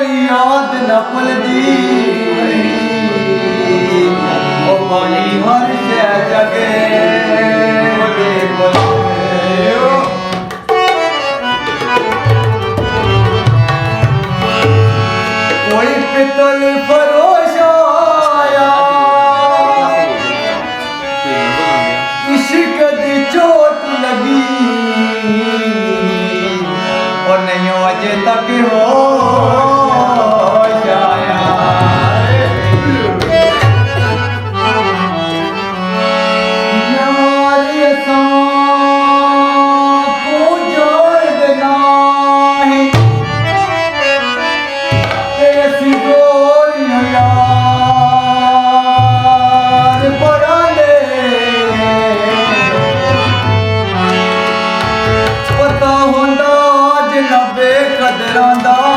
तेरी याद न भुलदी ओ बानी हर शै जगे बोले बोले कोई पितल फरोश आया इश्क दी चोट लगी और नहीं अजे तक हो जाया यार को जोड़ देना है ऐसी गोरियां यार बड़ा ले पता होंदा अज ना बेकदरां दा